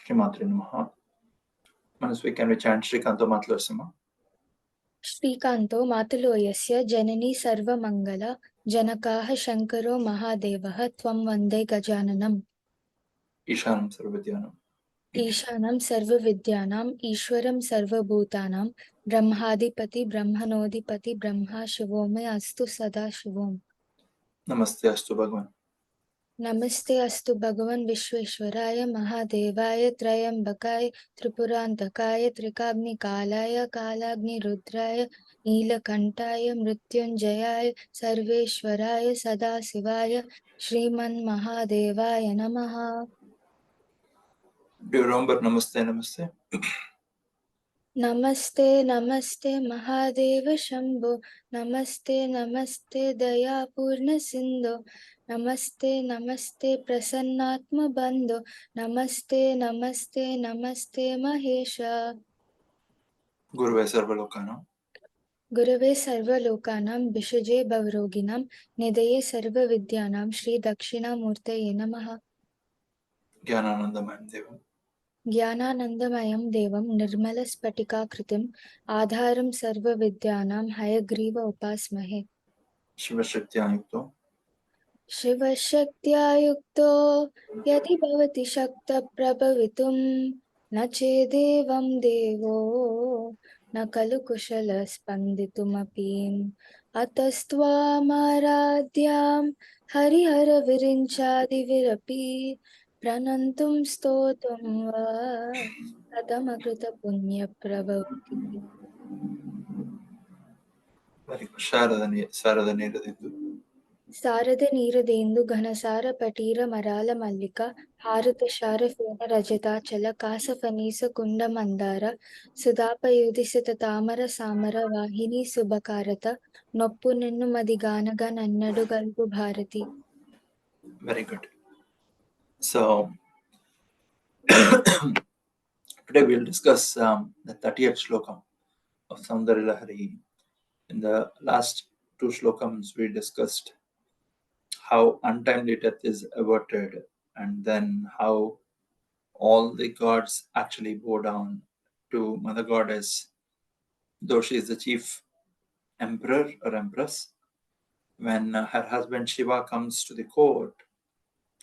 Sree Maathrey Namaha. Manasvi, can we chant Srikanto Matlarsama? Srikanto Mataloyasya Janani Sarva Mangala Janakaha Shankaro Mahadevaha Tvam Vande Gajananam. Ishanam Sarvavidyanam. Ishanam Sarva Vidyanam Ishwaram Sarva Bhutanam Brahmadipati Brahmanodipati Brahma Shivome Astu Sada Shivom. Namaste Astu Bhagavan. Namaste Astu Bhagavan Vishweshwaraya Mahadevaya Trayambakaya Tripurantakaya Trikagni Kalaya Kalagni Rudraya Neelakantaya Mrityunjayaya Sarveshwaraya Sadasivaya Shriman Mahadevaya Namaha. Do you remember Namaste, Namaste? Namaste, Namaste, Mahadeva Shambho. Namaste, Namaste, Daya Purna Sindho. Namaste, Namaste, Prasannatma Bandho. Namaste, Namaste, Namaste, Mahesha. Guruve Sarvalokanam. Gurave Sarva Lokanam, Bishuje Bhavroginam, Nidaye Sarva Vidyanam, Shri Dakshina Murtaye Namaha. Jnananandamayam Devam. Jnananandamayam Devam Nirmala Spatika Kritim Adharam Sarva Vidyanam Hayagriva Upasmahe. Shivashaktiyayukto. Shivashaktya Yukto Yati Bhavati Shakta Prabhavitum Na Chedevam Devo Na Kalu Kushala Spanditumapim Atastva Maradhyam Harihara Virinchadi Virapi Pranantum Stotum Va Katamakrita Punya Prabhavati. Very good. Sharadani Radindu. Sarada Neeradendu Ghanasara Patira Marala Mallika Harata Shara Fena Rajata Chala Kasa Fanisa Kunda Mandara Sudapa Yudhisita Tamara Samara Vahini Subakarata Noppu Ninnu Madiganaga Nannadu Galpu Bharati. Very good. So, today we'll discuss the 30th Slokam of Soundarya Lahari. In the last two Slokams, we discussed how untimely death is averted, and then how all the gods actually bow down to Mother Goddess, though she is the chief emperor or empress. When her husband Shiva comes to the court,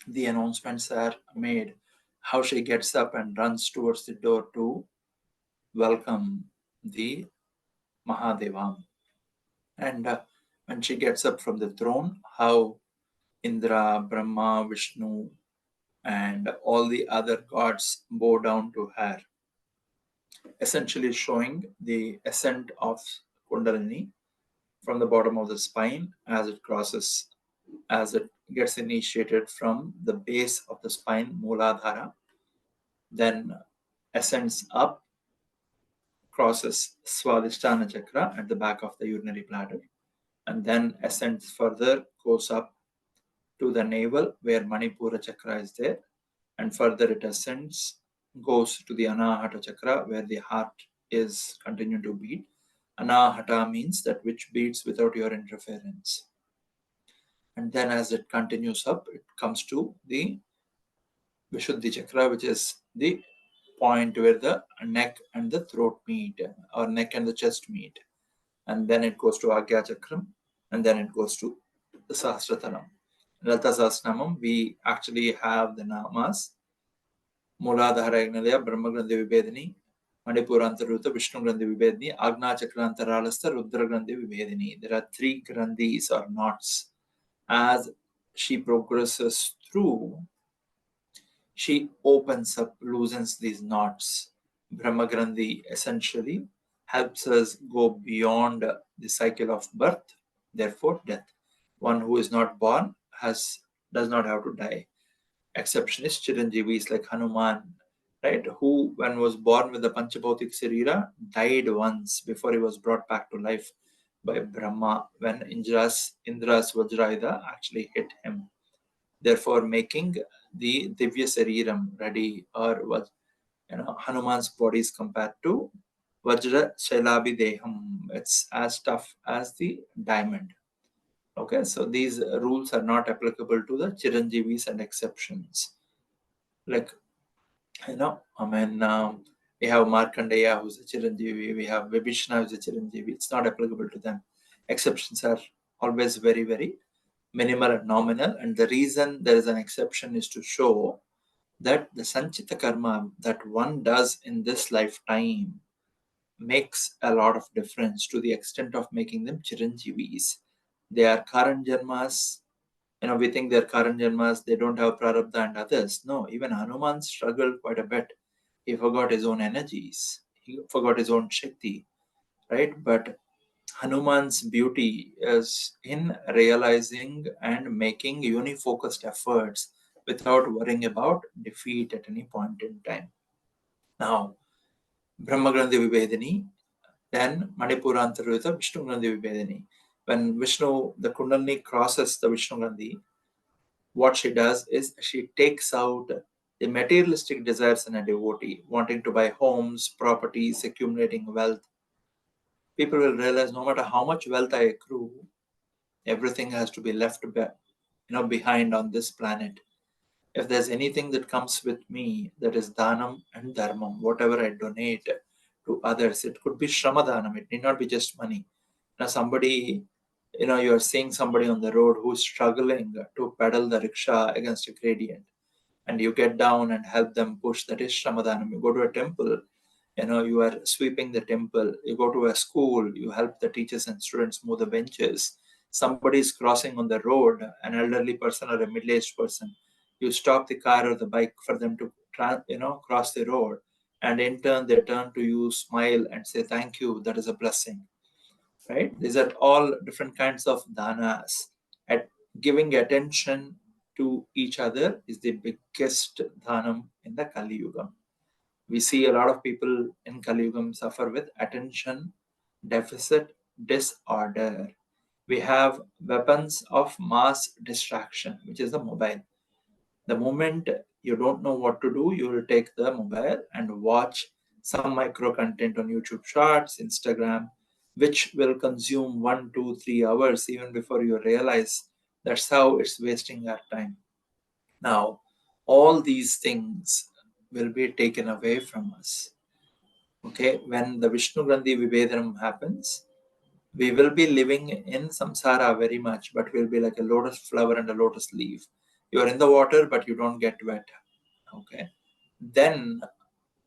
the announcements are made how she gets up and runs towards the door to welcome the Mahadeva. And when she gets up from the throne, how Indra, Brahma, Vishnu, and all the other gods bow down to her, essentially showing the ascent of Kundalini from the bottom of the spine as it gets initiated from the base of the spine, Mooladhara, then ascends up, crosses Swadhisthana Chakra at the back of the urinary bladder, and then ascends further, goes up to the navel where Manipura Chakra is there, and further it ascends, goes to the Anahata Chakra where the heart is continuing to beat. Anahata means that which beats without your interference. And then as it continues up, it comes to the Vishuddhi Chakra, which is the point where the neck and the throat meet, or neck and the chest meet. And then it goes to Agya Chakram, and then it goes to the Sahasrataram. In Lalita Sahasranamam, we actually have the namas Mooladhara Yagnalaya, Brahma Grandhi Vibedini, Manipurantaruta, Vishnu Grandhi Vibedini, Agna Chakrantaralasta, Rudra Grandhi Vibedini. There are three Grandhis or knots. As she progresses through, she opens up, loosens these knots. Brahma Grandhi essentially helps us go beyond the cycle of birth, therefore death. One who is not born does not have to die. Exception is Chiranjeevis like Hanuman, right? Who, when was born with the Panchabhautik Sarira, died once before he was brought back to life by Brahma when Indra's Vajrayudha actually hit him. Therefore, making the Divya Sariram ready, or was Hanuman's body is compared to Vajra Shailabi Deham. It's as tough as the diamond. Okay, so these rules are not applicable to the Chiranjeevis and exceptions. Like, we have Markandeya who's a Chiranjeevi, we have Vibhishana who's a Chiranjeevi. It's not applicable to them. Exceptions are always very, very minimal and nominal. And the reason there is an exception is to show that the Sanchita Karma that one does in this lifetime makes a lot of difference to the extent of making them Chiranjeevis. They are Karan Janmas. We think they're Karan Janmas, they don't have Prarabdha and others. No, even Hanuman struggled quite a bit. He forgot his own energies, he forgot his own Shakti, right? But Hanuman's beauty is in realizing and making unifocused efforts without worrying about defeat at any point in time. Now, Brahmagrandhi Vibedini, then Manipurantharvita Vishnu Grandhi Vibedini. When Vishnu, the Kundalini crosses the Vishnu Grandhi, what she does is she takes out the materialistic desires in a devotee, wanting to buy homes, properties, accumulating wealth. People will realize no matter how much wealth I accrue, everything has to be left behind on this planet. If there's anything that comes with me, that is dhanam and dharmam, whatever I donate to others. It could be shramadhanam, it need not be just money. Now somebody, you are seeing somebody on the road who's struggling to pedal the rickshaw against a gradient, and you get down and help them push. That is shramadhanam. You go to a temple, you are sweeping the temple. You go to a school, you help the teachers and students move the benches. Somebody is crossing on the road, an elderly person or a middle-aged person. You stop the car or the bike for them to cross the road, and in turn they turn to you, smile and say thank you. That is a blessing, right? These are all different kinds of danas. At giving attention to each other is the biggest dhanam in the Kali Yuga. We see a lot of people in Kali Yuga suffer with attention deficit disorder. We have weapons of mass distraction, which is the mobile. The moment you don't know what to do, you will take the mobile and watch some micro content on YouTube Shorts, Instagram, which will consume 1, 2, 3 hours even before you realize. That's how it's wasting our time. Now, all these things will be taken away from us. Okay, when the Vishnu Grandhi Vivedanam happens, we will be living in samsara very much, but we'll be like a lotus flower and a lotus leaf. You're in the water, but you don't get wet. Okay. Then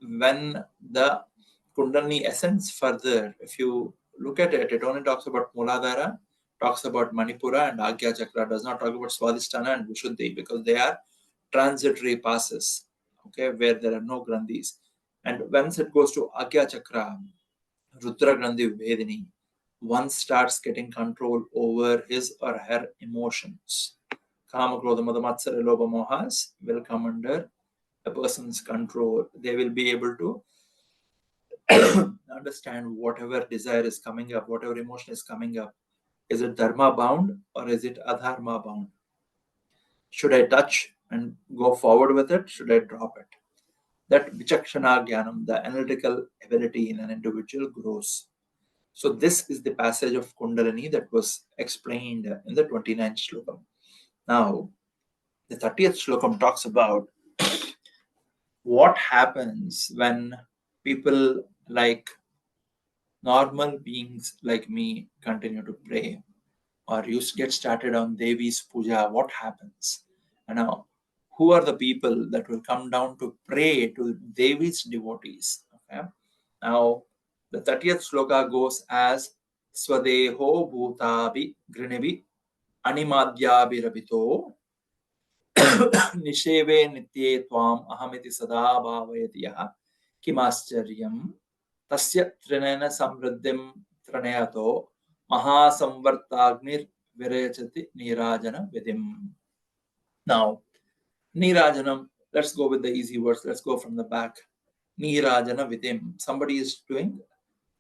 when the Kundalini ascends further, if you look at it, it only talks about Muladhara, talks about Manipura and Agya Chakra, does not talk about Swadhisthana and Vishuddhi, because they are transitory passes, okay, where there are no Grandhis. And once it goes to Agya Chakra, Rudra Grandhi Vibhedini, one starts getting control over his or her emotions. Kama, Krodha, Mada, Matsara, Lobha, Mohas will come under a person's control. They will be able to understand whatever desire is coming up, whatever emotion is coming up. Is it dharma bound or is it adharma bound? Should I touch and go forward with it? Should I drop it? That vichakshana jnanam, the analytical ability in an individual, grows. So this is the passage of Kundalini that was explained in the 29th Slokam. Now, the 30th Slokam talks about what happens when people like normal beings like me continue to pray, or you get started on Devi's puja. What happens? And now, who are the people that will come down to pray to Devi's devotees? Okay. Now, the 30th sloka goes as Swadeho Bhutabi Grinivi Animadyabirabito Nisheve Nitye Tvam Ahamiti Sada Bhavayati Yaha Kimaschariyam Tasya Trinena Samriddhim Tranayato Mahasamvartagnir Virechati Nirajana Vidim. Now, Nirajanam, let's go with the easy words. Let's go from the back. Nirajana Vidim. Somebody is doing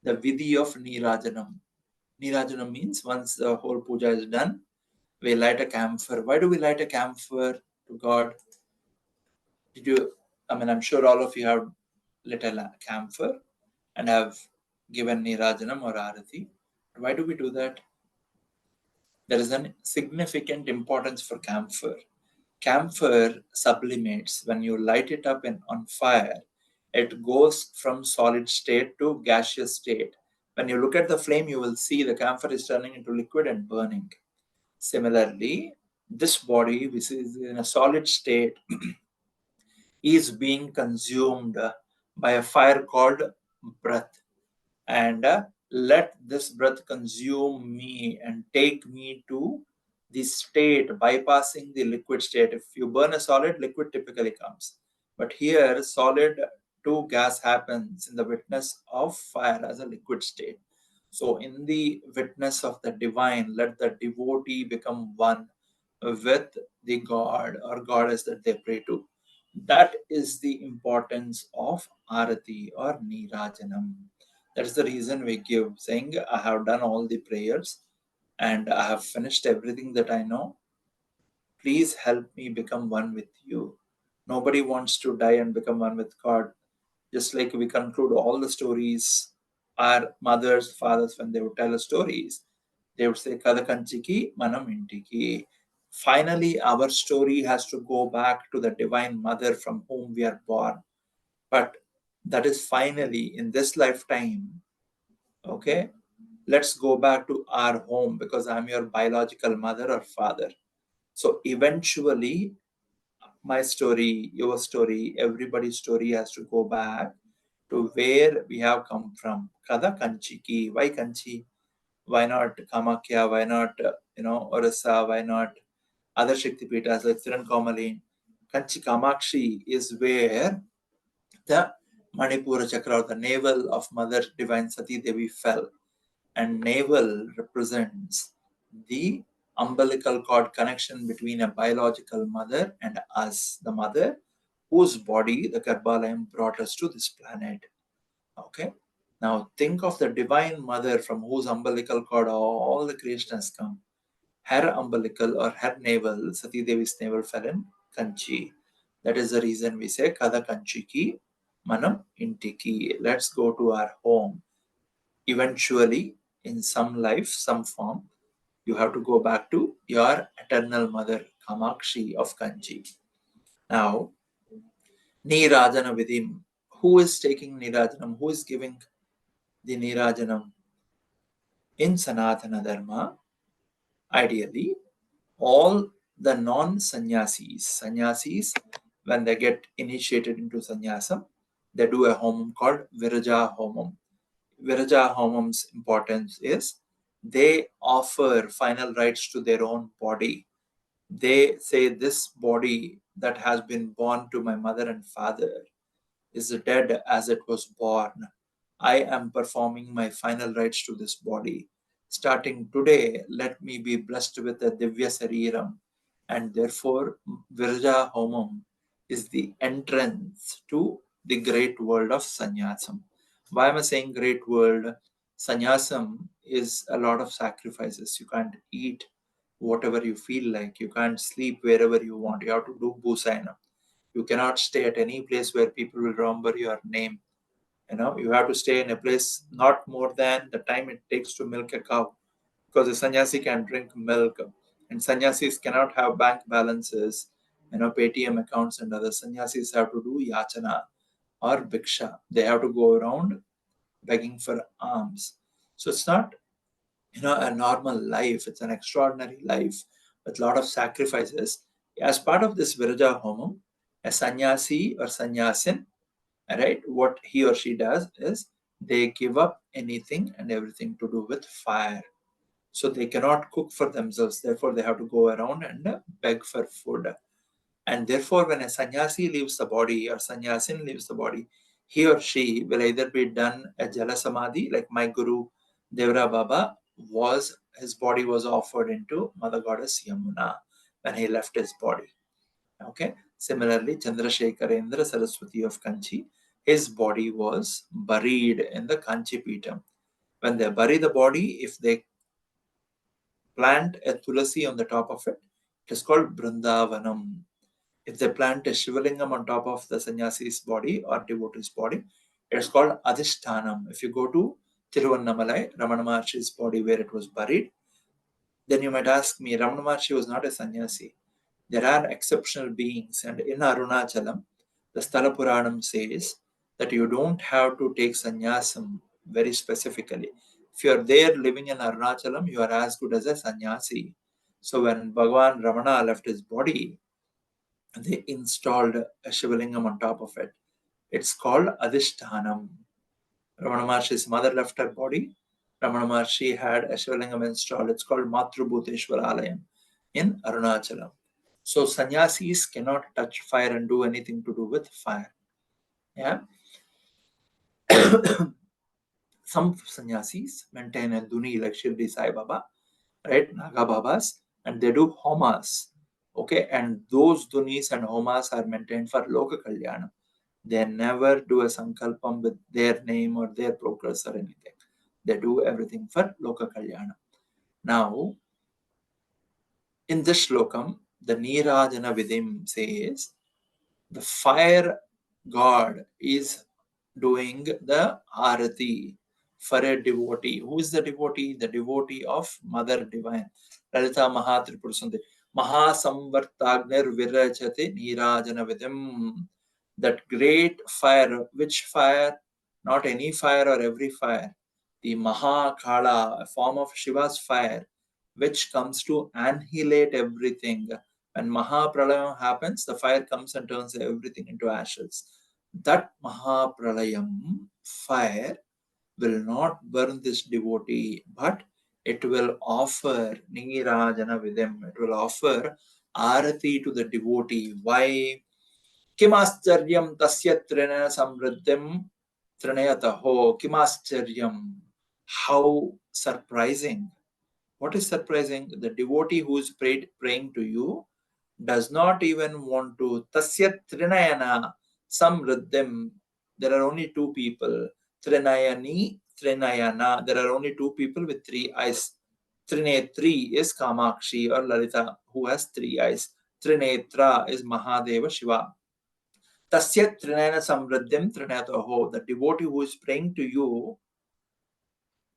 the Vidhi of Nirajanam. Nirajanam means once the whole puja is done, we light a camphor. Why do we light a camphor to God? I'm sure all of you have lit a camphor and have given Nirajanam or Arati. Why do we do that? There is a significant importance for camphor. Camphor sublimates. When you light it up on fire, it goes from solid state to gaseous state. When you look at the flame, you will see the camphor is turning into liquid and burning. Similarly, this body, which is in a solid state, is being consumed by a fire called breath. And let this breath consume me and take me to the state, bypassing the liquid state. If you burn a solid, liquid typically comes. But here, solid to gas happens in the witness of fire as a liquid state. So, in the witness of the divine, let the devotee become one with the god or goddess that they pray to. That is the importance of Arati or Nirajanam. That is the reason we give, saying, I have done all the prayers and I have finished everything that I know. Please help me become one with you. Nobody wants to die and become one with God. Just like we conclude all the stories, our mothers, fathers, when they would tell us stories, they would say, Kada kanchiki, manam intiki. Finally, our story has to go back to the divine mother from whom we are born. But that is finally in this lifetime. Okay, let's go back to our home because I'm your biological mother or father. So eventually, my story, your story, everybody's story has to go back to where we have come from. Kada Kanchiki. Why Kanchi? Why not Kamakya? Why not, Orissa? Why not other Shakti Pitas like Tiruvannamalai? Kanchi Kamakshi is where the Manipura Chakra, or the navel of Mother Divine Sati Devi fell. And navel represents the umbilical cord connection between a biological mother and us, the mother whose body, the Garbhalayam, brought us to this planet. Okay. Now think of the divine mother from whose umbilical cord all the creation has come. Her umbilical or her navel, Sati Devi's navel, fell in Kanchi. That is the reason we say Kada Kanchiki Manam Intiki. Let's go to our home. Eventually, in some life, some form, you have to go back to your eternal mother, Kamakshi of Kanchi. Now, Nirajana Vidim. Who is taking Nirajanam? Who is giving the Nirajanam? In Sanatana Dharma, ideally, all the sannyasis, when they get initiated into sannyasam, they do a homam called Viraja Homam. Viraja Homam's importance is they offer final rites to their own body. They say, this body that has been born to my mother and father is dead as it was born. I am performing my final rites to this body. Starting today, let me be blessed with a Divya Sariram. And therefore, Viraja Homam is the entrance to the great world of Sannyasam. Why am I saying great world? Sannyasam is a lot of sacrifices. You can't eat whatever you feel like. You can't sleep wherever you want. You have to do Bhusayana. You cannot stay at any place where people will remember your name. You have to stay in a place not more than the time it takes to milk a cow, because a sannyasi can drink milk, and sannyasis cannot have bank balances, Paytm accounts, and other sannyasis have to do yachana or bhiksha. They have to go around begging for alms. So it's not a normal life. It's an extraordinary life with a lot of sacrifices. As part of this Viraja Homam, a sannyasi or sannyasin, right, what he or she does is they give up anything and everything to do with fire. So they cannot cook for themselves. Therefore, they have to go around and beg for food. And therefore, when a sannyasi leaves the body or sannyasin leaves the body, he or she will either be done a jala samadhi, like my guru Devra Baba was, his body was offered into Mother Goddess Yamuna when he left his body. Okay. Similarly, Chandrasekharendra Saraswati of Kanchi, his body was buried in the Kanchi Peetam. When they bury the body, if they plant a tulasi on the top of it, it is called Brindavanam. If they plant a Shivalingam on top of the sannyasi's body or devotee's body, it is called Adhishtanam. If you go to Tiruvannamalai, Ramana Maharshi's body where it was buried, Then you might ask me, Ramana Maharshi was not a sannyasi. There are exceptional beings, and in Arunachalam, the Sthala Puranam says that you don't have to take sannyasam very specifically. If you are there living in Arunachalam, you are as good as a sannyasi. So when Bhagavan Ramana left his body, they installed a Shivalingam on top of it. It's called Adhishthanam. Ramana Maharshi's mother left her body. Ramana Maharshi had a Shivalingam installed. It's called Matrubhuteshwar Alayam in Arunachalam. So sannyasis cannot touch fire and do anything to do with fire. Yeah. Some sannyasis maintain a duni like Shirdi Sai Baba, right? Naga Babas, and they do homas. Okay, and those dunis and homas are maintained for Loka Kalyanam. They never do a sankalpam with their name or their progress or anything. They do everything for Loka Kalyanam. Now, in this Slokam, the Nirajana Vidim says the fire god is doing the arati for a devotee. Who is the devotee? The devotee of Mother Divine. Lalita Mahatripur Sundari. Mahasamvartagnir virachate nirajana vidim. That great fire. Which fire? Not any fire or every fire. The Mahakala, a form of Shiva's fire, which comes to annihilate everything. When Mahapralayam happens, the fire comes and turns everything into ashes. That Mahapralayam fire will not burn this devotee, but it will offer Nirajana Vidam. It will offer Arati to the devotee. Why? Kimascharya tasya trina samriddhim trinayataho. Kimascharya. How surprising. What is surprising? The devotee who is praying to you does not even want to. Tasya trinayana samriddhim. There are only two people. Trinayani, Trinayana. There are only two people with three eyes. Trinetri is Kamakshi or Lalita, who has three eyes. Trinetra is Mahadeva Shiva. Tasya Trinayana Samriddhim Trinayataho. The devotee who is praying to you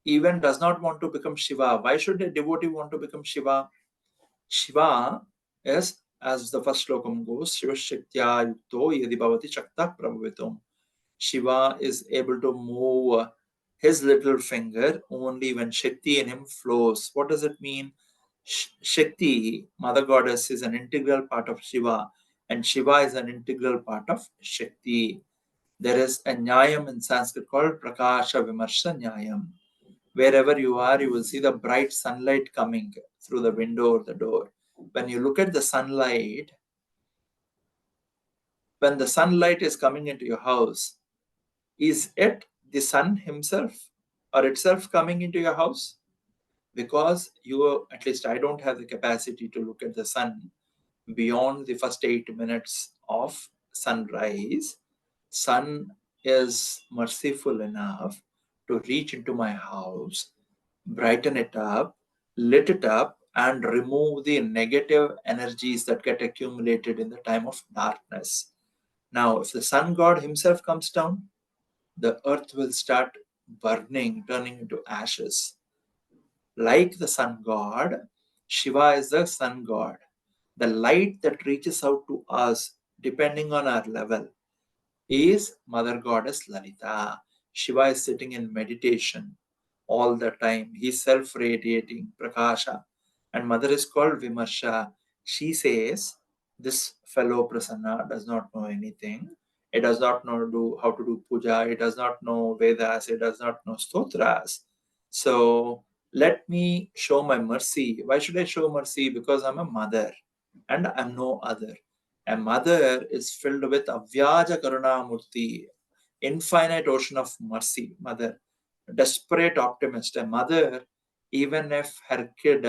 even does not want to become Shiva. Why should a devotee want to become Shiva? Shiva is, as the first slokam goes, Shiva Shaktya Yukto Yadi Bhavati Shakta Prabhavitum. Shiva is able to move his little finger only when Shakti in him flows. What does it mean? Shakti, Mother Goddess, is an integral part of Shiva, and Shiva is an integral part of Shakti. There is a Nyayam in Sanskrit called Prakasha Vimarsha Nyayam. Wherever you are, you will see the bright sunlight coming through the window or the door. When you look at the sunlight, when the sunlight is coming into your house, is it the sun himself or itself coming into your house? Because you, at least I don't have the capacity to look at the sun beyond the first 8 minutes of sunrise. Sun is merciful enough to reach into my house, brighten it up, lit it up, and remove the negative energies that get accumulated in the time of darkness. Now, if the sun god himself comes down, the earth will start burning, turning into ashes. Like the sun god, Shiva is the sun god. The light that reaches out to us, depending on our level, is Mother Goddess Lalita. Shiva is sitting in meditation all the time. He's self-radiating, Prakasha. And Mother is called Vimarsha. She says, this fellow Prasanna does not know anything. He does not know how to do puja. He does not know Vedas. He does not know stotras. So let me show my mercy. Why should I show mercy? Because I'm a mother and I'm no other. A mother is filled with Avyaja Karunamurti, infinite ocean of mercy. Mother, desperate optimist. A mother, even if her kid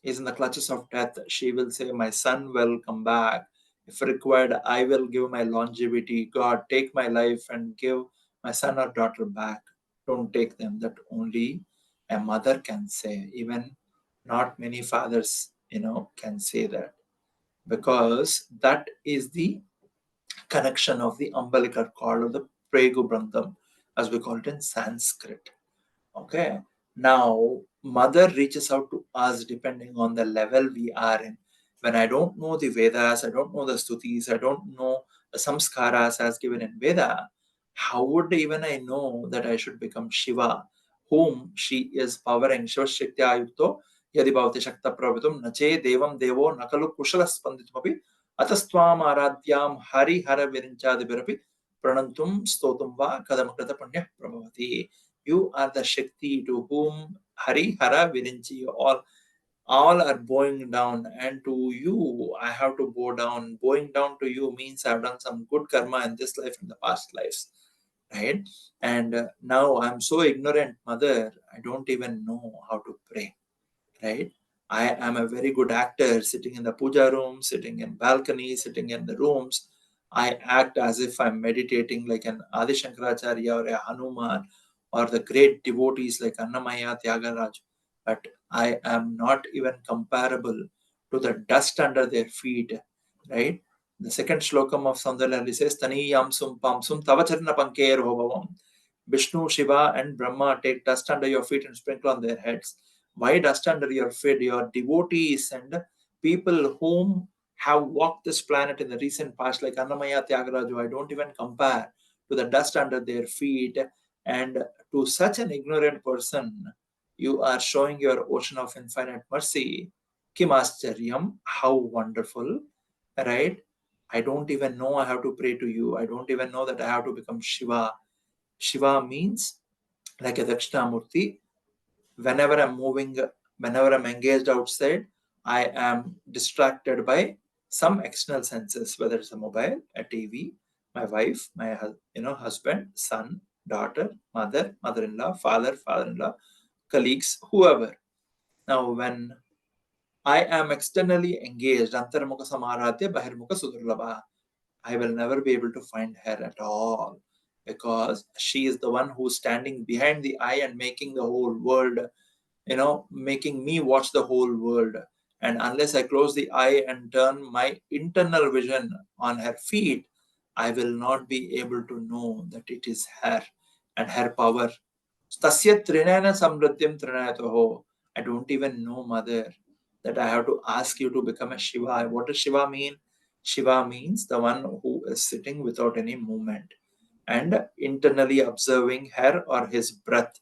is in the clutches of death, she will say, my son will come back. If required, I will give my longevity. God, take my life and give my son or daughter back. Don't take them. That only a mother can say. Even not many fathers, can say that. Because that is the connection of the umbilical cord or the Pregu Brandam, as we call it in Sanskrit. Okay. Now, mother reaches out to us depending on the level we are in. When I don't know the Vedas, I don't know the Stutis, I don't know the samskaras as given in Veda, how would even I know that I should become Shiva, whom she is powering? Shiva Shaktya Yukto Yadi Bhavati Shakta Prabhutum Nache Devam Devo Nakalu Kushala Spanditumapi Atastvam Aradhyam Hari Hara Virinchadibirapi Pranantum Stotum Va Kadamakata Punya Prabhavati. You are the Shakti to whom Hari Hara Virinchi all are bowing down, and to you I have to bow down. Bowing down to you means I've done some good karma in this life and the past lives, right? And now I'm so ignorant, mother, I don't even know how to pray, right? I am a very good actor, sitting in the puja room, sitting in balcony, sitting in the rooms. I act as if I'm meditating like an Adi Shankaracharya or a Hanuman or the great devotees like Annamaya Tyagaraj. But I am not even comparable to the dust under their feet, right? The second Slokam of Soundarya Lahari says, Taniyam sum pamsum tavacharna panker bhavam. Vishnu, Shiva, and Brahma take dust under your feet and sprinkle on their heads. Why dust under your feet? Your devotees and people whom have walked this planet in the recent past, like Annamaya Tyagaraju, I don't even compare to the dust under their feet. And to such an ignorant person, you are showing your ocean of infinite mercy. Kim Aschariyam, how wonderful, right? I don't even know I have to pray to you. I don't even know that I have to become Shiva. Shiva means like a Dakshinamurti. Whenever I'm moving, whenever I'm engaged outside, I am distracted by some external senses, whether it's a mobile, a TV, my wife, my husband, son, daughter, mother, mother-in-law, father, father-in-law, colleagues, whoever. Now, when I am externally engaged, antarmukha samaratya bahirmukha sudurlabha, I will never be able to find her at all, because she is the one who's standing behind the eye and making the whole world, making me watch the whole world. And unless I close the eye and turn my internal vision on her feet, I will not be able to know that it is her and her power. Tasya trinayana samrityam trinayatoho. I don't even know, mother, that I have to ask you to become a Shiva. What does Shiva mean? Shiva means the one who is sitting without any movement and internally observing her or his breath,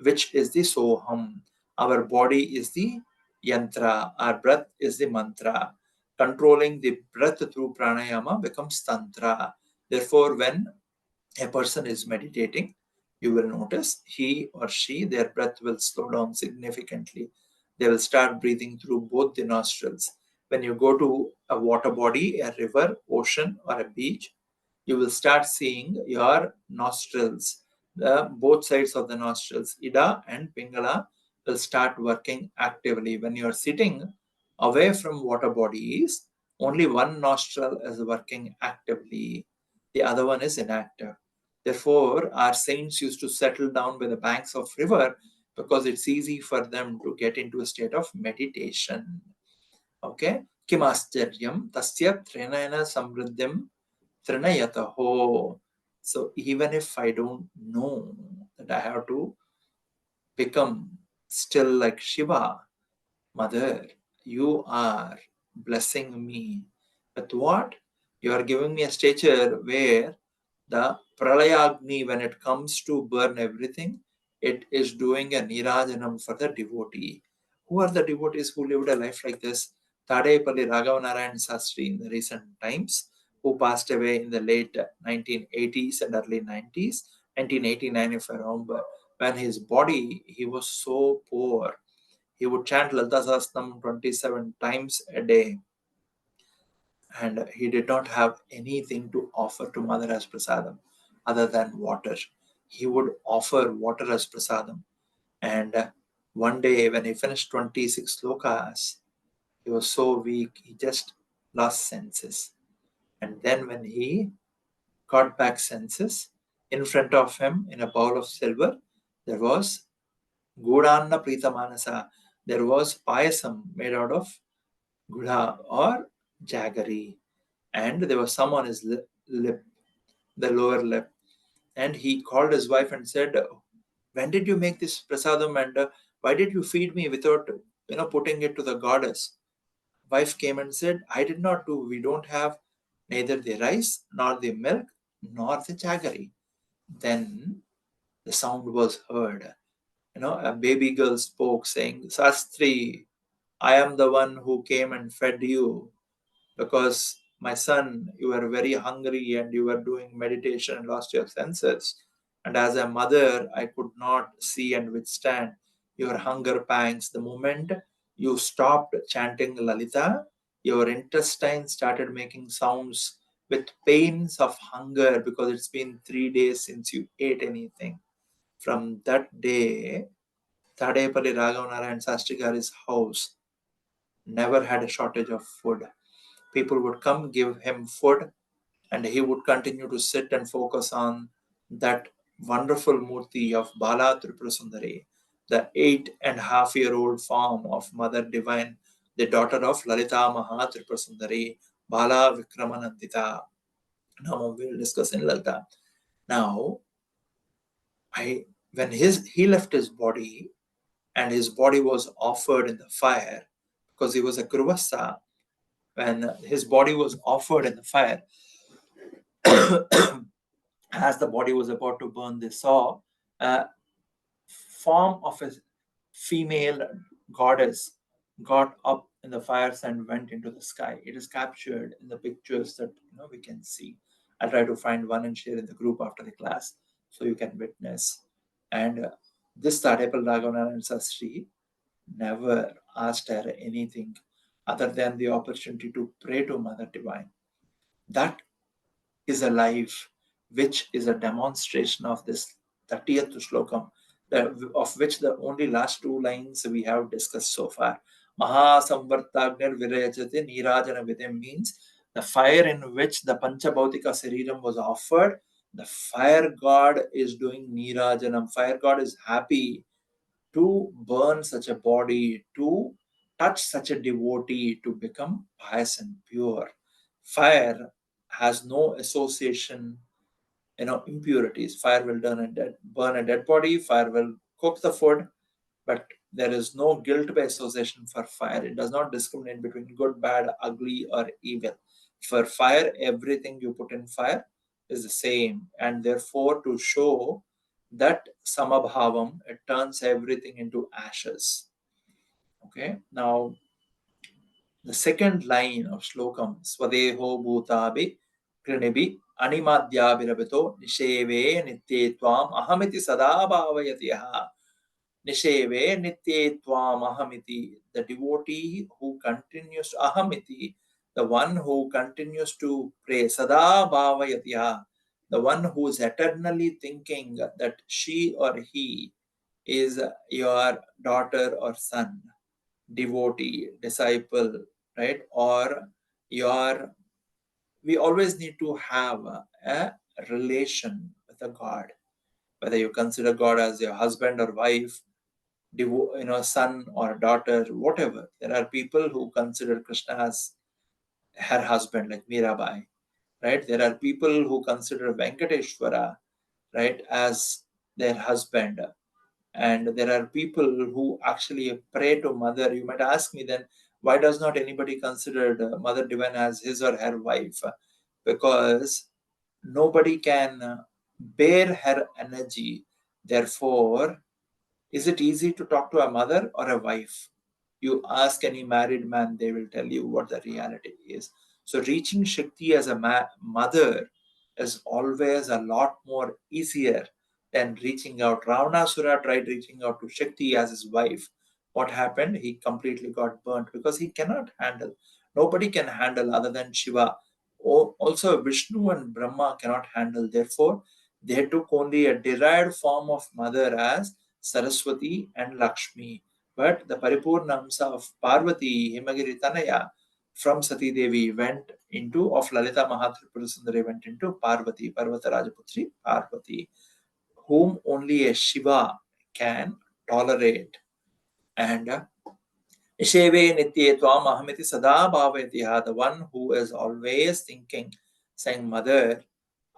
which is the Soham. Our body is the yantra, our breath is the mantra. Controlling the breath through pranayama becomes tantra. Therefore, when a person is meditating, you will notice he or she, their breath will slow down significantly. They will start breathing through both the nostrils. When you go to a water body, a river, ocean, or a beach, you will start seeing your nostrils, the both sides of the nostrils, Ida and Pingala, will start working actively. When you are sitting away from water bodies, only one nostril is working actively, the other one is inactive. Therefore, our saints used to settle down by the banks of river because it's easy for them to get into a state of meditation. Okay? Kimascharya tasya trinayana samriddhim trinayataho. So even if I don't know that I have to become still like Shiva, mother, you are blessing me with what? You are giving me a stature where the pralayagni, when it comes to burn everything, it is doing a nirajanam for the devotee. Who are the devotees who lived a life like this? Tadepalli Raghavanarayan Sastri in the recent times, who passed away in the late 1980s and early 90s, 1989 if I remember, when his body, he was so poor. He would chant Lalita Sahasranam 27 times a day, and he did not have anything to offer to Mother as prasadam other than water. He would offer water as prasadam. And one day, when he finished 26 slokas, he was so weak, he just lost senses. And then, when he got back senses, in front of him, in a bowl of silver, there was Gudanna Pritamanasa. There was payasam made out of gudha or jaggery, and there was some on his lip, the lower lip. And he called his wife and said, when did you make this prasadam? And why did you feed me without, putting it to the goddess? Wife came and said, I did not do. We don't have neither the rice, nor the milk, nor the jaggery. Then the sound was heard. A baby girl spoke, saying, Sastri, I am the one who came and fed you, because my son, you were very hungry and you were doing meditation and lost your senses. And as a mother, I could not see and withstand your hunger pangs. The moment you stopped chanting Lalita, your intestines started making sounds with pains of hunger, because it's been 3 days since you ate anything. From that day, Tadepalli Raghavanarayan Sastrigari's house never had a shortage of food. People would come, give him food, and he would continue to sit and focus on that wonderful murti of Bala Tripura Sundari, the 8.5-year-old form of Mother Divine, the daughter of Lalita Maha Tripura Sundari, Bala Vikramanandita. Now we'll discuss in Lalita. Now, when he left his body, and his body was offered in the fire, because he was a Kurvasa, when his body was offered in the fire, as the body was about to burn, they saw a form of a female goddess got up in the fires and went into the sky. It is captured in the pictures that we can see. I'll try to find one and share in the group after the class so you can witness. And this Tadepal Raghavana and Sastri never asked her anything other than the opportunity to pray to Mother Divine. That is a life which is a demonstration of this 30th Slokam, of which the only last two lines we have discussed so far. Maha Samvartagnar Virajate Nirajana Vidam means the fire in which the Panchabhautika Sariram was offered, the fire god is doing Nirajanam. Fire god is happy to burn such a body, to touch such a devotee, to become pious and pure. Fire has no association, impurities. Fire will burn a dead body, fire will cook the food, but there is no guilt by association for fire. It does not discriminate between good, bad, ugly, or evil. For fire, everything you put in fire is the same, and therefore to show that samabhavam, it turns everything into ashes. Okay, now the second line of Slokam, Swadeho Bhutabi Krinibi Animadhyabhirabhito Nisheve Nitye Tvam Ahamiti Sada Bhavayatiha. Nisheve Nitye Tvam Ahamiti. The devotee who continues Ahamiti, the one who continues to pray Sada Bhavayatiha, the one who is eternally thinking that she or he is your daughter or son, devotee, disciple, right? Or we always need to have a relation with a God, whether you consider God as your husband or wife, son or daughter, whatever. There are people who consider Krishna as her husband, like Mirabai, right? There are people who consider Venkateshwara, right, as their husband. And there are people who actually pray to Mother. You might ask me then, why does not anybody consider Mother Divine as his or her wife? Because nobody can bear her energy. Therefore, is it easy to talk to a mother or a wife? You ask any married man, they will tell you what the reality is. So reaching Shakti as a mother is always a lot more easier than reaching out. Ravanasura tried reaching out to Shakti as his wife. What happened? He completely got burnt because he cannot handle. Nobody can handle other than Shiva. Also, Vishnu and Brahma cannot handle. Therefore, they took only a derived form of mother as Saraswati and Lakshmi. But the Paripurna Amsa of Parvati, Himagiri Tanaya, from Sati Devi went into, of Lalita Mahatripura Sundari went into Parvati, Parvata Rajaputri Parvati, whom only a Shiva can tolerate. And Isheve Nitye Tvam Ahamiti Sada Bhavetiha, the one who is always thinking, saying, Mother,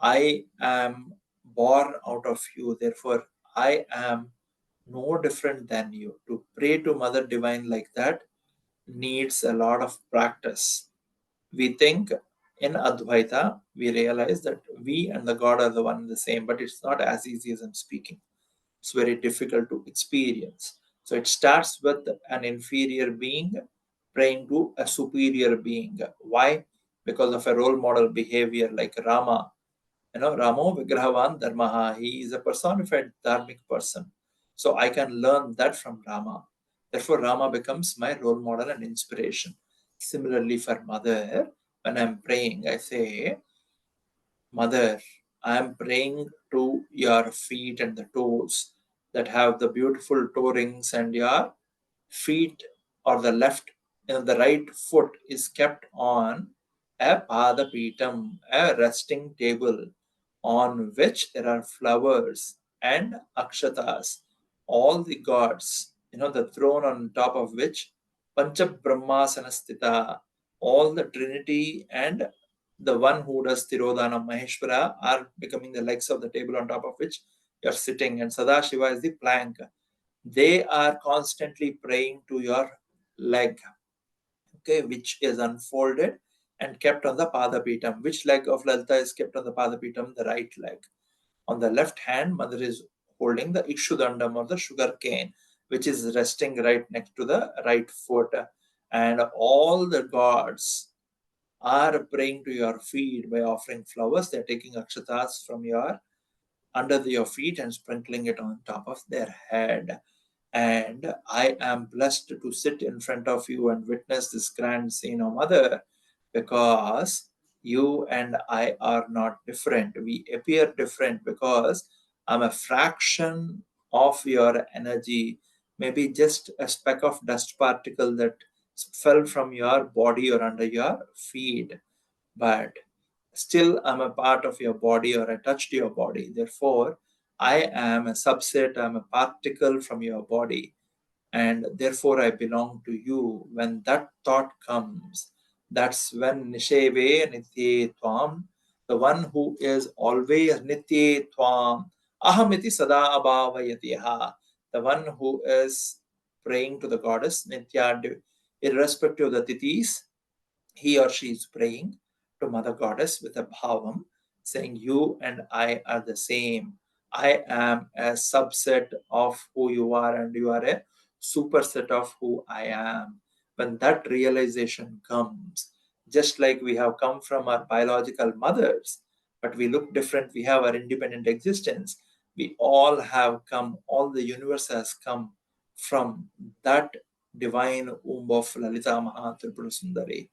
I am born out of you, therefore I am no different than you. To pray to Mother Divine like that needs a lot of practice. We think in Advaita, we realize that we and the God are the one and the same, but it's not as easy as I'm speaking. It's very difficult to experience. So it starts with an inferior being praying to a superior being. Why? Because of a role model behavior like Rama. Ramo Vigrahavan Dharmaha. He is a personified dharmic person. So I can learn that from Rama. Therefore, Rama becomes my role model and inspiration. Similarly, for Mother, when I'm praying, I say, Mother, I am praying to your feet and the toes that have the beautiful toe rings, and your feet or the the right foot is kept on a padapitam, a resting table on which there are flowers and akshatas, all the gods, the throne on top of which Pancha Brahmasanastita, all the Trinity and the one who does Tirodhana Maheshwara are becoming the legs of the table on top of which you're sitting, and Sadashiva is the plank. They are constantly praying to your leg, okay, which is unfolded and kept on the Padapitam. Which leg of Lalita is kept on the Padapitam? The right leg. On the left hand, Mother is holding the Ikshudandam or the sugar cane, which is resting right next to the right foot. And all the gods are praying to your feet by offering flowers. They're taking akshatas from under your feet and sprinkling it on top of their head. And I am blessed to sit in front of you and witness this grand scene, O Mother, because you and I are not different. We appear different because I'm a fraction of your energy, maybe just a speck of dust particle that fell from your body or under your feet. But still, I'm a part of your body, or I touched your body. Therefore, I am a subset, I'm a particle from your body, and therefore I belong to you. When that thought comes, that's when Nisheve Nitye Tvam, the one who is always Nitye Tvam, Ahamiti Sada Abhavayatiha, the one who is praying to the goddess Nitya, irrespective of the tithis, he or she is praying to Mother Goddess with a bhavam, saying, You and I are the same. I am a subset of who you are, and you are a superset of who I am. When that realization comes, just like we have come from our biological mothers, but we look different, we have our independent existence. We all have come, all the universe has come from that divine womb of Lalita Maha Tripura Sundari.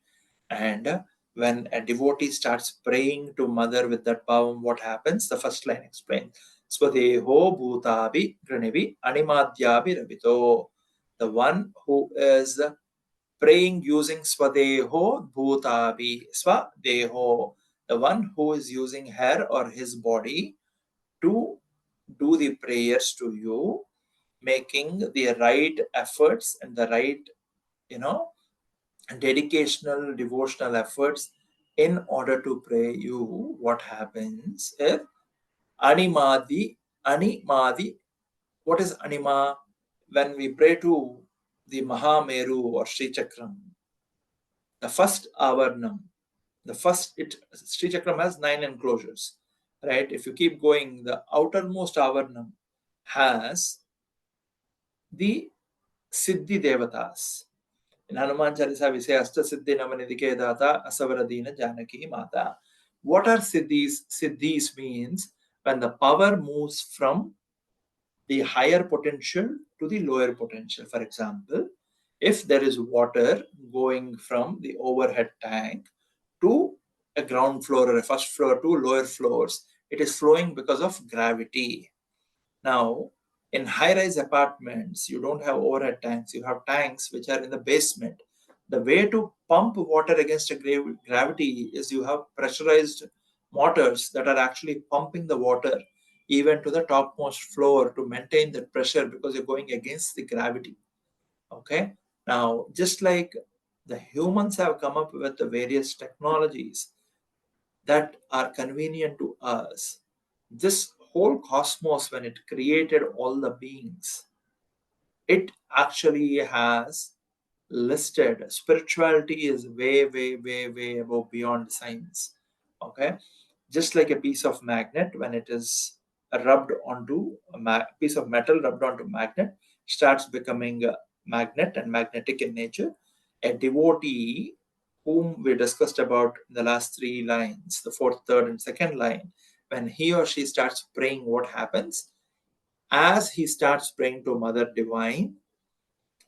And when a devotee starts praying to Mother with that bhavam, what happens? The first line explains. Swadeho bhutabi granivi animadhyabi rabito. The one who is praying using Swadeho bhutabi, Swadeho, the one who is using her or his body to do the prayers to you, making the right efforts and the right, dedicational devotional efforts in order to pray you. What happens if animadi, what is anima? When we pray to the Mahameru or Sri Chakram, the first avarnam, Sri Chakram has 9 enclosures, right? If you keep going, the outermost avarnam has the Siddhi Devatas. In Hanuman Chalisa, we say Asta Siddhi Namanidike Data Asavaradina Janaki Mata. What are Siddhis? Siddhis means when the power moves from the higher potential to the lower potential. For example, if there is water going from the overhead tank to a ground floor or a first floor to lower floors, it is flowing because of gravity. Now, in high-rise apartments, you don't have overhead tanks. You have tanks which are in the basement. The way to pump water against a gravity is you have pressurized motors that are actually pumping the water even to the topmost floor to maintain that pressure, because you're going against the gravity. Okay. Now, just like the humans have come up with the various technologies that are convenient to us, this whole cosmos, when it created all the beings, it actually has listed spirituality is way, way, way, way above beyond science. Okay, just like a piece of magnet, when it is rubbed onto a piece of metal rubbed onto magnet, starts becoming a magnet and magnetic in nature. A devotee, whom we discussed about in the last three lines, the fourth, third, and second line, when he or she starts praying, what happens? As he starts praying to Mother Divine,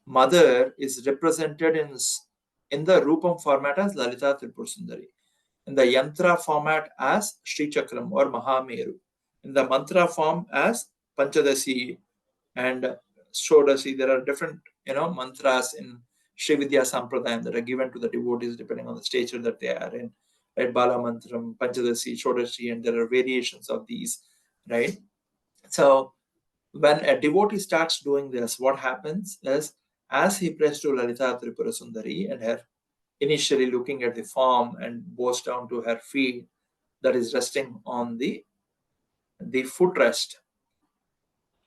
Mother is represented in the Rupam format as Lalita Tripur Sundari, in the Yantra format as Sri Chakram or Mahameru, in the Mantra form as Panchadasi and Shodasi. There are different, mantras in Sri Vidya Sampradayam that are given to the devotees depending on the stature that they are in. Right, Bala Mantram, Panchadasi, Shodasi, and there are variations of these, right? So when a devotee starts doing this, what happens is, as he prays to Lalita Tripura Sundari and her initially looking at the form and bows down to her feet that is resting on the footrest,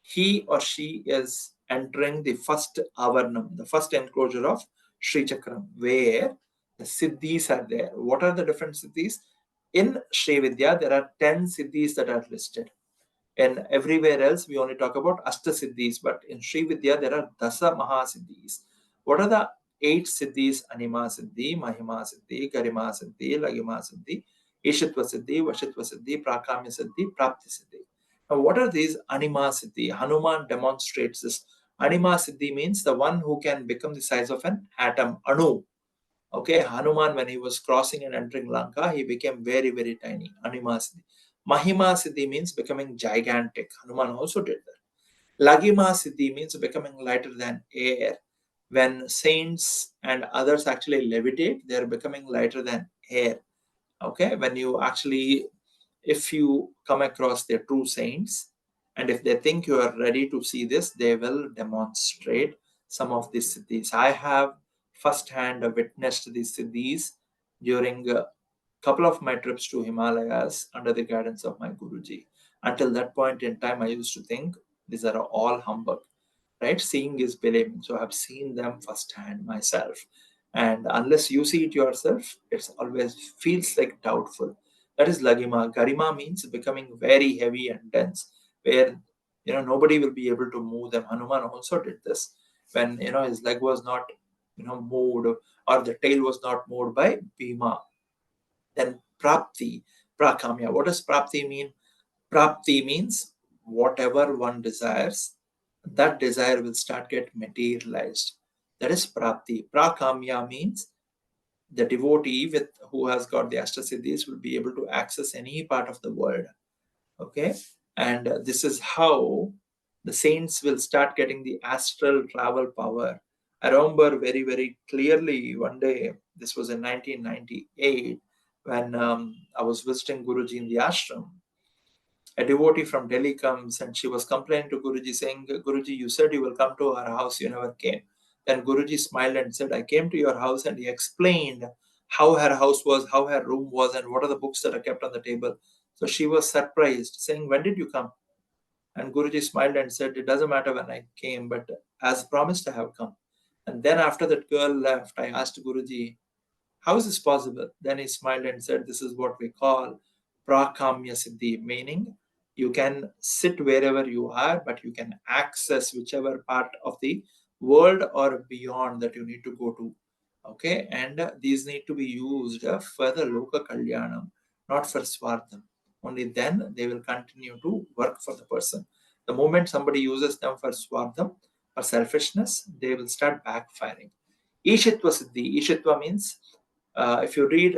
he or she is entering the first avarnam, the first enclosure of Sri Chakram, where the siddhis are there. What are the different siddhis? In Sri Vidya, there are 10 siddhis that are listed. And everywhere else, we only talk about Ashta Siddhis, but in Sri Vidya, there are Dasa Mahasiddhis. What are the 8 Siddhis? Anima Siddhi, Mahima Siddhi, Garima Siddhi, Lagima Siddhi, Ishitva Siddhi, Vashitva Siddhi, Prakamya Siddhi, Prapti Siddhi. Now, what are these Anima Siddhi? Hanuman demonstrates this. Anima Siddhi means the one who can become the size of an atom, Anu. Okay, Hanuman, when he was crossing and entering Lanka, he became very, very tiny. Anima Siddhi. Mahima Siddhi means becoming gigantic. Hanuman also did that. Lagima Siddhi means becoming lighter than air. When saints and others actually levitate, they are becoming lighter than air. Okay, when you actually, if you come across their true saints, and if they think you are ready to see this, they will demonstrate some of these siddhis. I have firsthand witnessed these siddhis during a couple of my trips to Himalayas under the guidance of my Guruji. Until that point in time, I used to think these are all humbug, right? Seeing is believing. So I've seen them firsthand myself. And unless you see it yourself, it's always feels like doubtful. That is Lagima. Garima means becoming very heavy and dense, where nobody will be able to move them. Hanuman also did this when his leg was not moved, or the tail was not moved by Bhima. Then Prapti, Prakamya. What does Prapti mean? Prapti means whatever one desires, that desire will start get materialized. That is Prapti. Prakamya means the devotee who has got the Ashtasiddhis will be able to access any part of the world. Okay, and this is how the saints will start getting the astral travel power. I remember very, very clearly one day, this was in 1998, when I was visiting Guruji in the ashram. A devotee from Delhi comes and she was complaining to Guruji, saying, Guruji, you said you will come to our house, you never came. Then Guruji smiled and said, I came to your house, and he explained how her house was, how her room was, and what are the books that are kept on the table. So she was surprised, saying, when did you come? And Guruji smiled and said, it doesn't matter when I came, but as promised, I have come. And then after that girl left, I asked Guruji, how is this possible? Then he smiled and said, this is what we call prakamya siddhi, meaning you can sit wherever you are, but you can access whichever part of the world or beyond that you need to go to. Okay, and these need to be used for the loka kalyanam, not for swartham. Only then they will continue to work for the person. The moment somebody uses them for swartham, for selfishness, they will start backfiring. Ishitva siddhi. Ishitva means, if you read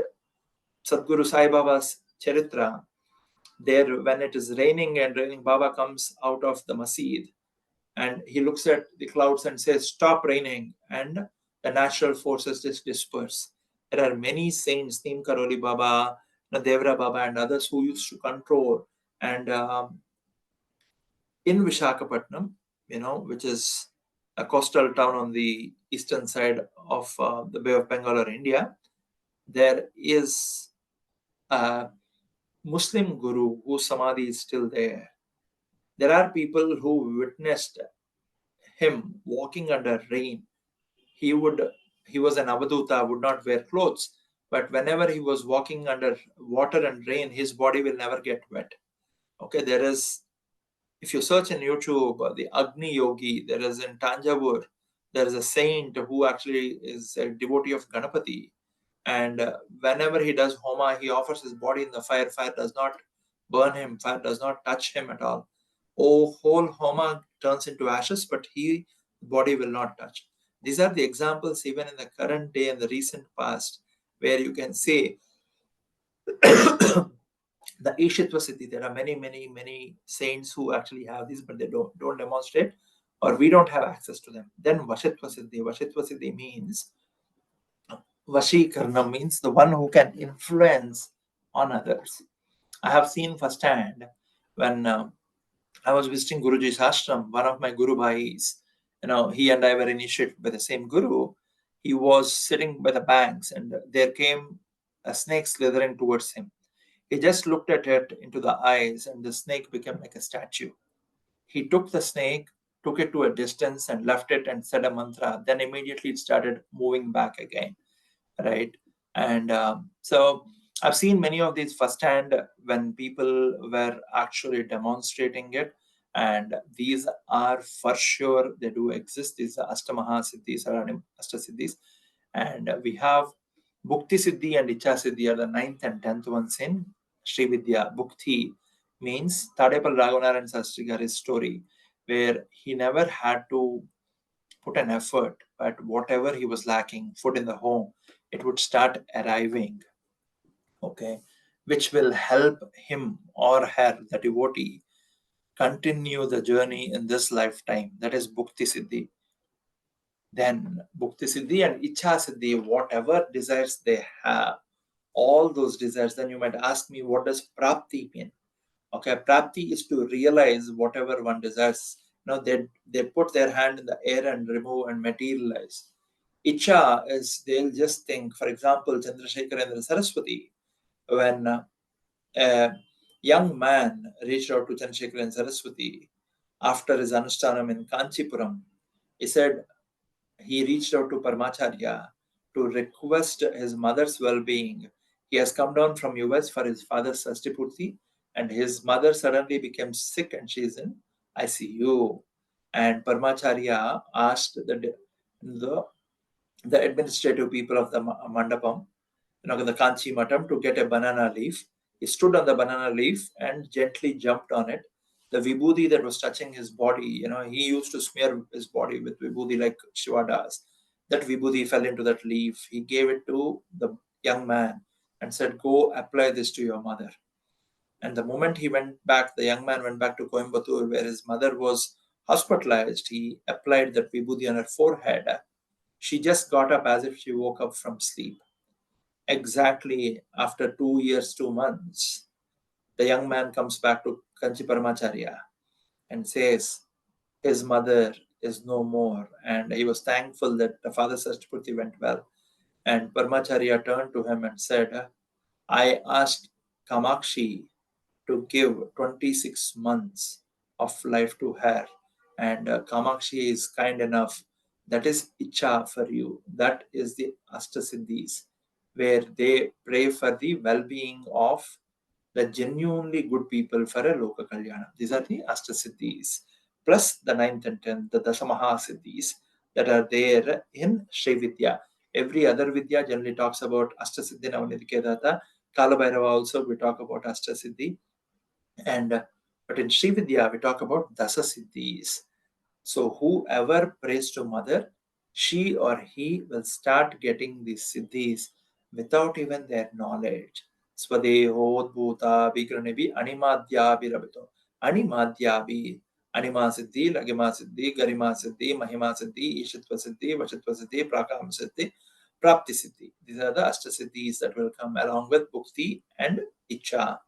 Sadguru Sai Baba's Charitra, there when it is raining and raining, Baba comes out of the masjid and he looks at the clouds and says, stop raining, and the natural forces just disperse. There are many saints, Neem Karoli Baba, Devra Baba, and others who used to control. And in Vishakhapatnam, which is a coastal town on the eastern side of the Bay of Bengal or India, there is a Muslim guru whose samadhi is still there. There are people who witnessed him walking under rain. He was an avaduta, would not wear clothes, but whenever he was walking under water and rain, his body will never get wet. Okay, there is, if you search in YouTube, the Agni Yogi, there is in Tanjavur, there is a saint who actually is a devotee of Ganapati. And whenever he does Homa, he offers his body in the fire. Fire does not burn him, fire does not touch him at all. Whole Homa turns into ashes, but body will not touch. These are the examples even in the current day and the recent past, where you can say the Ishitva Siddhi. There are many saints who actually have these, but they don't demonstrate, or we don't have access to them. Then Vashitva Siddhi. Vashitva Siddhi means, Vashikarnam means the one who can influence on others. I have seen firsthand when I was visiting Guruji's ashram, one of my Guru Bhais, he and I were initiated by the same Guru. He was sitting by the banks and there came a snake slithering towards him. He just looked at it into the eyes and the snake became like a statue. He took the snake, took it to a distance and left it and said a mantra. Then immediately it started moving back again, right? And so I've seen many of these firsthand when people were actually demonstrating it. And these are for sure, they do exist. These are Astamaha Siddhis or Astasiddhis. And we have Bhukti Siddhi and Icha Siddhi are the 9th and 10th ones in Sri Vidya. Bhukti means Tadepal Raghunaran Sastrigari's story, where he never had to put an effort, but whatever he was lacking, food in the home, it would start arriving, okay, which will help him or her, the devotee, continue the journey in this lifetime. That is Bhukti Siddhi. Then Bhukti Siddhi and Icha Siddhi, whatever desires they have, all those desires. Then you might ask me, what does Prapti mean? Okay, Prapti is to realize whatever one desires. They put their hand in the air and remove and materialize. Icha is they'll just think, for example, Chandrasekharendra Saraswati, when a young man reached out to Chandrasekharendra Saraswati after his Anushtanam in Kanchipuram, he said he reached out to Paramacharya to request his mother's well-being. He has come down from US for his father's Sastipurti, and his mother suddenly became sick and she is in ICU. And Paramacharya asked the administrative people of the mandapam, the Kanchi Matam, to get a banana leaf. He stood on the banana leaf and gently jumped on it. The vibhuti that was touching his body, he used to smear his body with vibhuti like Shiva does. That vibhuti fell into that leaf. He gave it to the young man and said, "Go apply this to your mother." And the moment he went back, the young man went back to Coimbatore, where his mother was hospitalized. He applied that vibhuti on her forehead. She just got up as if she woke up from sleep. Exactly after 2 years, 2 months, the young man comes back to Kanchi Paramacharya and says his mother is no more. And he was thankful that the father's Sastipurti went well. And Paramacharya turned to him and said, I asked Kamakshi to give 26 months of life to her. And Kamakshi is kind enough. That is Icha for you. That is the Astasiddhis, where they pray for the well-being of the genuinely good people for a Loka Kalyana. These are the Astasiddhis, plus the 9th and 10th, the Dasamaha Siddhis that are there in Sri Vidya. Every other Vidya generally talks about Astasiddhi Navanidikedata. Kalabhairava also we talk about Astasiddhi. But in Sri Vidya, we talk about Dasa Siddhis. So whoever prays to mother, she or he will start getting these siddhis without even their knowledge. Swadeho Bhuta Vigranibi Animadhya Virabito. Animadhya Anima Siddhi, Lagima Siddhi, Garima Siddhi, Mahima Siddhi, Ishitva Siddhi, Vachitva Siddhi, Prakam Siddhi, Prapti Siddhi. These are the Ashtasiddhis that will come along with Bhukti and Icha.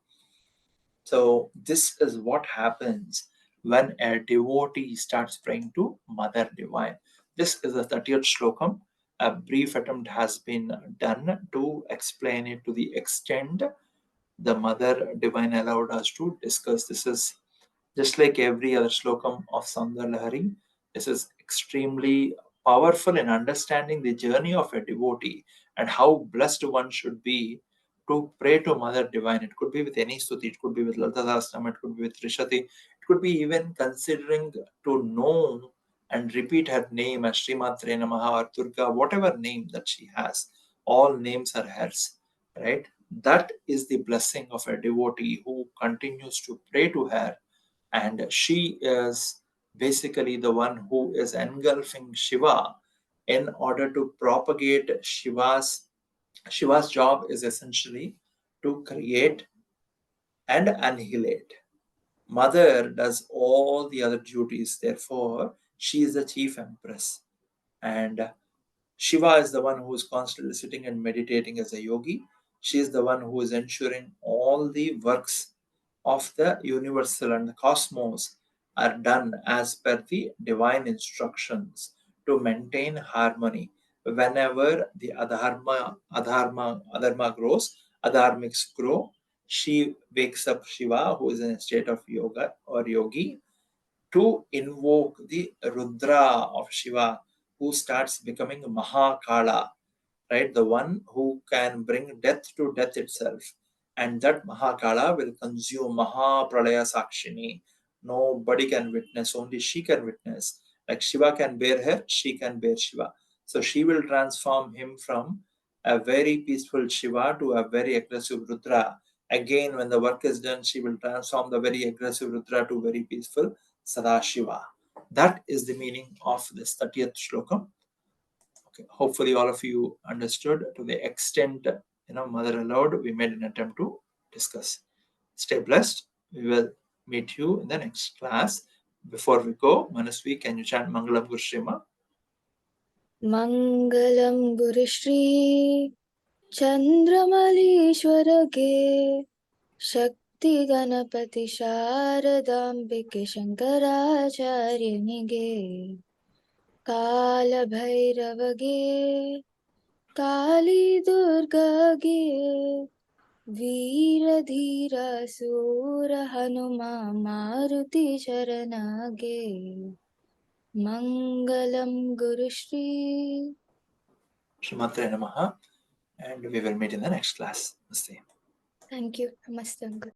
So this is what happens when a devotee starts praying to Mother Divine. This is the 30th Slokam. A brief attempt has been done to explain it to the extent the Mother Divine allowed us to discuss. This is just like every other Slokam of Soundarya Lahari. This is extremely powerful in understanding the journey of a devotee and how blessed one should be to pray to Mother Divine. It could be with any stuti, it could be with Lalita Sahasranam, it could be with Trishati, it could be even considering to know and repeat her name as Sree Maathrey Namaha or Durga, whatever name that she has. All names are hers, right? That is the blessing of a devotee who continues to pray to her, and she is basically the one who is engulfing Shiva in order to propagate Shiva's job is essentially to create and annihilate. Mother does all the other duties, therefore she is the chief empress, and Shiva is the one who is constantly sitting and meditating as a yogi. She is the one who is ensuring all the works of the universal and the cosmos are done as per the divine instructions to maintain harmony. Whenever the adharma grows, adharmics grow, she wakes up Shiva, who is in a state of yoga or yogi, to invoke the Rudra of Shiva, who starts becoming Mahakala, right? The one who can bring death to death itself. And that Mahakala will consume Mahapralaya Sakshini. Nobody can witness, only she can witness. Like Shiva can bear her, she can bear Shiva. So she will transform him from a very peaceful Shiva to a very aggressive Rudra. Again, when the work is done, she will transform the very aggressive Rudra to very peaceful Sadashiva. That is the meaning of this 30th Slokam. Okay. Hopefully all of you understood to the extent Mother allowed. We made an attempt to discuss. Stay blessed. We will meet you in the next class. Before we go, Manasvi, can you chant Mangalam Guru Shrima? Mangalam Guru Shri Chandramalishwarage Shakti Ganapati Sharadambike Shankaracharyanige Kala Bhairavage Kali Durgage Veera Dhira Sura Hanuma Maruti Charanage Mangalam Guru Shri Sree Maathrey Namaha. And we will meet in the next class. Namaste. Thank you. Namaste, Uncle.